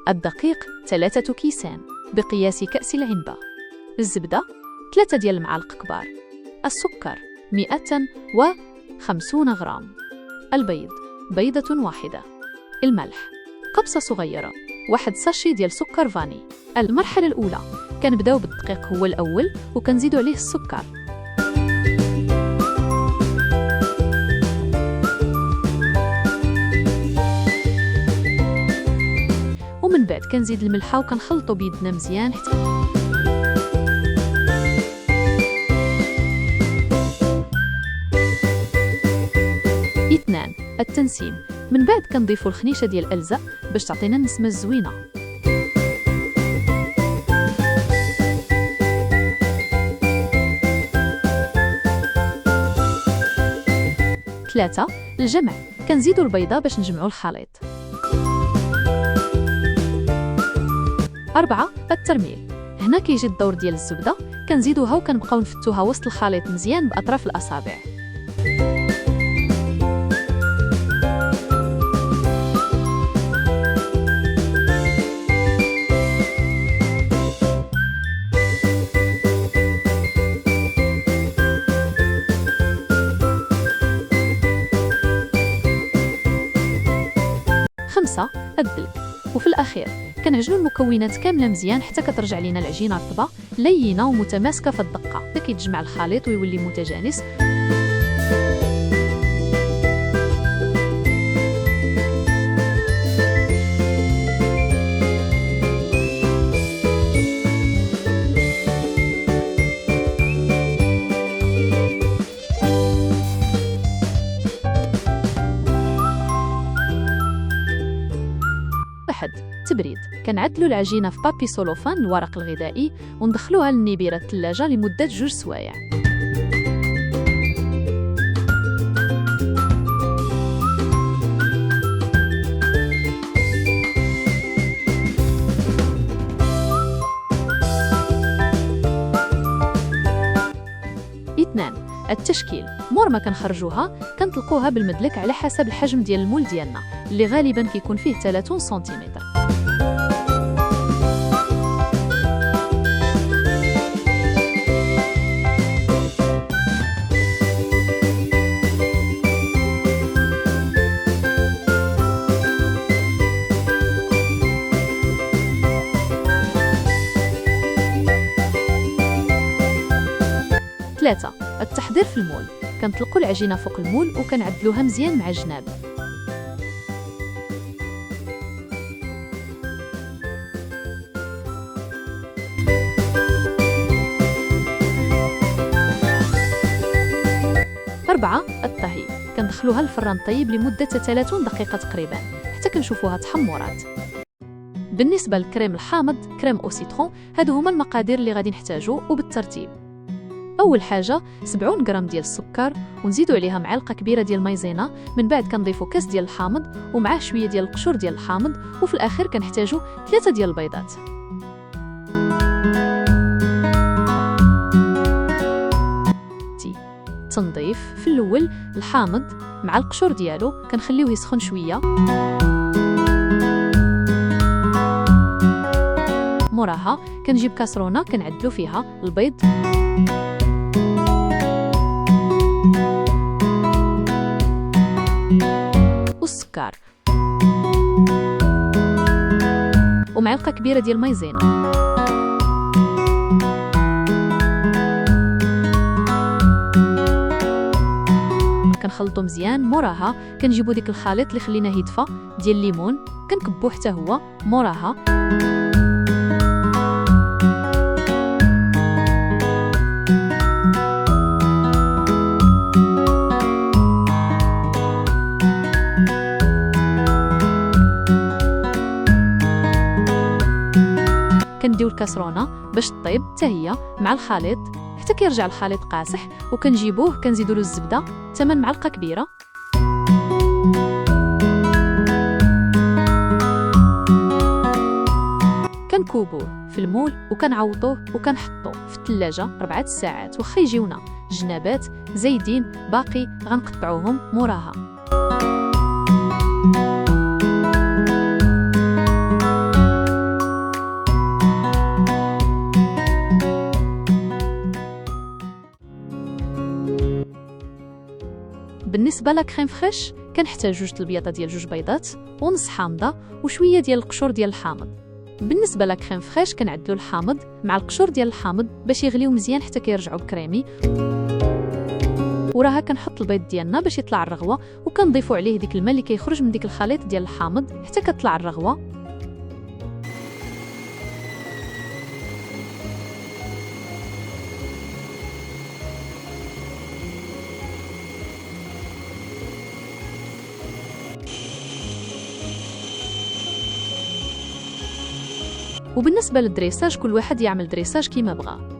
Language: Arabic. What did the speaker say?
الدقيق 3 كيسان بقياس كأس العنبة. الزبدة 3 ديال المعالق كبار. السكر 150 غرام. البيض بيضة واحدة. الملح قبصة صغيرة. 1 ساشي ديال سكر فاني. المرحلة الأولى كنبداو بالدقيق هو الأول وكنزيدو عليه السكر. ومن بعد كنزيد الملحة وكنخلطو بيدنا مزيان حتى 2 التنسيم. من بعد كنضيفو الخنيشة ديال الألزق باش تعطينا النسمة الزوينة. 3 الجمع. كنزيدو البيضة باش نجمعو الخليط. 4 الترميل. هنا كيجي الدور ديال الزبدة، كنزيدوها وكنبقاو نفتوها وسط الخليط مزيان بأطراف الأصابع. 5 الدلك. وفي الأخير كنعجنوا المكونات كاملة مزيان حتى كترجع لينا العجينة رطبة لينة ومتماسكة في الدقة، حتى كيتجمع الخليط ويولي متجانس. تبريد. كنعدلوا العجينة في بابي سولوفان الورق الغذائي وندخلوها للنيبيرة الثلاجة لمدة 2 سوايع. التشكيل. مور ما كنخرجوها كنطلقوها بالمدلك على حسب الحجم ديال المول ديالنا اللي غالبا كيكون فيه 30 سنتيمتر. التحضير في المول. كنطلقوا العجينة فوق المول وكنعدلوها مزيان مع الجناب. الطهي. كندخلوها الفران طيب لمدة 30 دقيقة تقريبا حتى كنشوفوها تحمرات. بالنسبة للكريم الحامض كريم او سيترون، هادو هما المقادير اللي غادي نحتاجو وبالترتيب. أول حاجة 70 غرام ديال السكر ونزيدو عليها معلقة كبيرة ديال المايزينا، من بعد كنضيفو كاس ديال الحامض ومعاه شوية ديال القشور ديال الحامض، وفي الأخير كنحتاجو 3 ديال البيضات. تنظيف. في الأول الحامض مع القشور ديالو كنخليوه يسخن شوية، موراها كنجيب كاسرونة كنعدلو فيها البيض والسكر ومعلقة كبيرة ديال المايزينا. كنخلطو مزيان، موراها كنجيبو ديك الخليط اللي خليناه يدفى ديال الليمون كنكبوه حتى هو، موراها كنديو الكاسرونه باش طيب حتى هي مع الخليط حتى كيرجع الخليط قاصح، وكنجيبوه كنزيدو له الزبده 8 معالق كبيره، كنكوبوه في المول وكنعوضوه وكنحطوه في الثلاجه 4 ساعات واخا يجيونا جنابات زايدين باقي غنقطعوهم موراها. بالنسبه لكريم فريش كنحتاج 2 البياضه ديال 2 بيضات ونص حامضه وشويه ديال القشور ديال الحامض. بالنسبه لكريم فريش كنعدلو الحامض مع القشور ديال الحامض باش يغليو مزيان حتى كيرجعوا بكريمي، وراها كنحط البيض ديالنا باش يطلع الرغوه، وكنضيفوا عليه ديك الماء اللي كيخرج من ديك الخليط ديال الحامض حتى كتطلع الرغوه. وبالنسبه للدريساج كل واحد يعمل دريساج كيما بغا.